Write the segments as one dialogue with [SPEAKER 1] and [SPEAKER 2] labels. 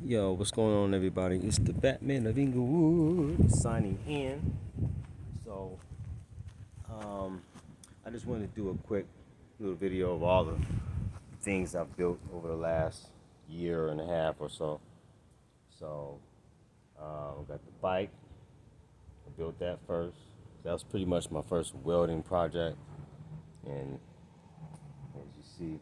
[SPEAKER 1] Yo, what's going on, everybody? It's the Batman of Inglewood signing in. So, um, I just wanted to do a quick little video of all the things I've built over the last year and a half or so. So, I got the bike. I built that first. That was pretty much my first welding project, and as you see,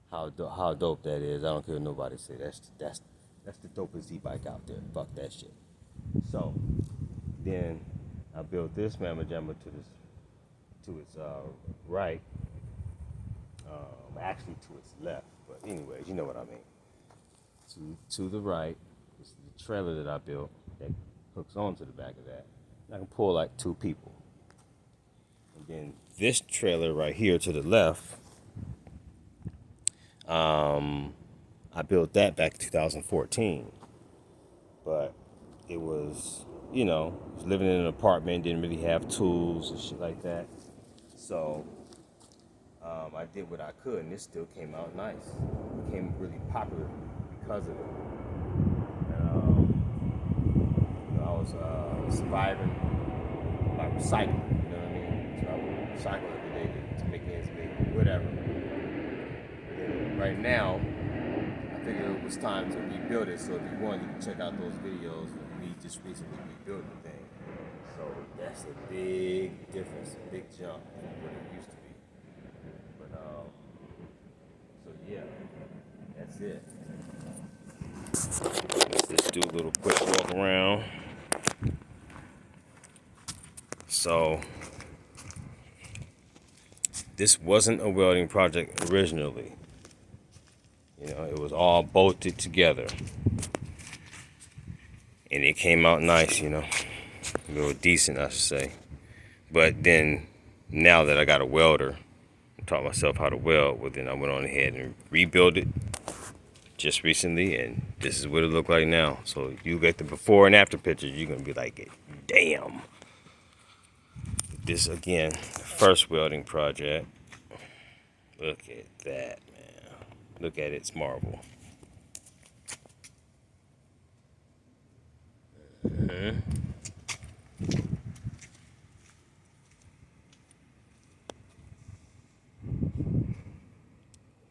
[SPEAKER 1] how dope that is. I don't care what nobody say. That's the dopest e-bike out there. Fuck that shit. So then I built this mamma jamma to its right, actually to its left. But anyways, you know what I mean. To the right is the trailer that I built that hooks onto the back of that. And I can pull like two people. And then this trailer right here to the left, I built that back in 2014. But it was, living in an apartment, didn't really have tools and shit like that. So I did what I could, and it still came out nice. It became really popular because of it. And, I was surviving by recycling, you know what I mean? So I would recycle every day to make ends meet, whatever. And right now, I figured it was time to rebuild it. So if you want, you can check out those videos of me just recently rebuilding the thing. So that's a big difference, a big jump from what it used to be. But so yeah, that's it. Let's just do a little quick walk around. So this wasn't a welding project originally. It was all bolted together. And it came out nice, a little decent, I should say. But then, now that I got a welder, I taught myself how to weld, well, then I went on ahead and rebuilt it just recently, and this is what it looked like now. So you get the before and after pictures, you're gonna be like, damn. This again, first welding project. Look at that, man. Look at its marble.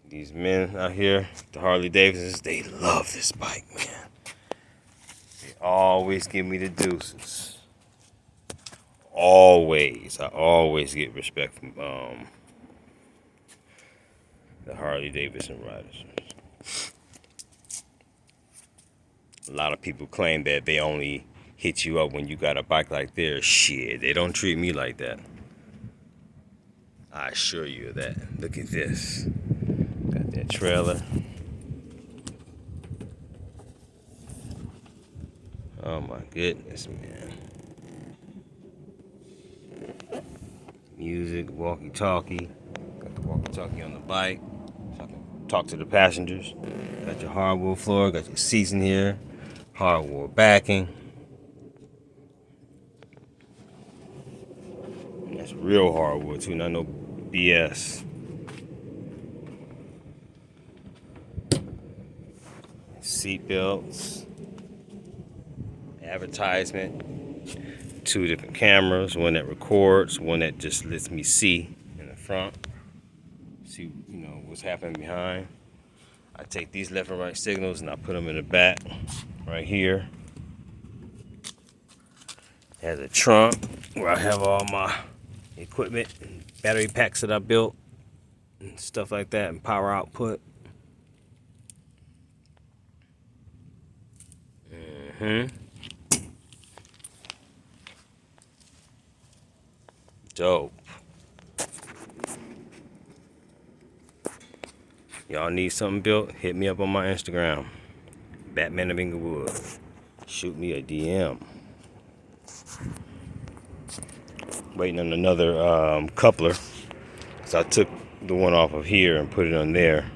[SPEAKER 1] These men out here, the Harley Davidsons, they love this bike, man. They always give me the deuces. Always. I always get respect from the Harley Davidson riders. A lot of people claim that they only hit you up when you got a bike like theirs. Shit, they don't treat me like that. I assure you of that. Look at this. Got that trailer. Oh my goodness, man. Music, walkie-talkie. Got the walkie-talkie on the bike, so I can talk to the passengers. Got your hardwood floor, got your seats in here, hardwood backing. And that's real hardwood too, not no BS. Seat belts, advertisement, two different cameras, one that records, one that just lets me see in the front, see what's happening behind. I take these left and right signals and I put them in the back right here. It has a trunk where I have all my equipment and battery packs that I built and stuff like that, and power output. Dope. Y'all need something built? Hit me up on my Instagram, Batman of Inglewood. Shoot me a DM. Waiting on another coupler. So I took the one off of here and put it on there.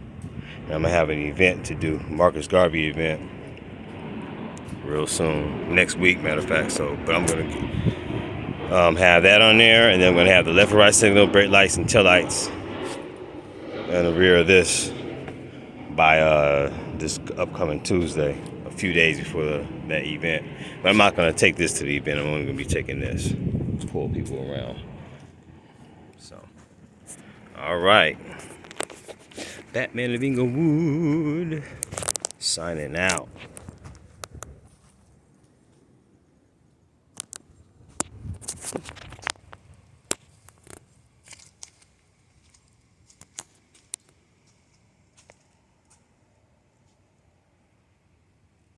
[SPEAKER 1] And I'm gonna have an event to do, Marcus Garvey event, real soon, next week, matter of fact. But I'm gonna have that on there, and then I'm gonna have the left and right signal, brake lights, and tail lights, and the rear of this by this upcoming Tuesday, a few days before that event. But I'm not gonna take this to the event. I'm only gonna be taking this. Pull people around. So, all right. Batman of Inglewood signing out.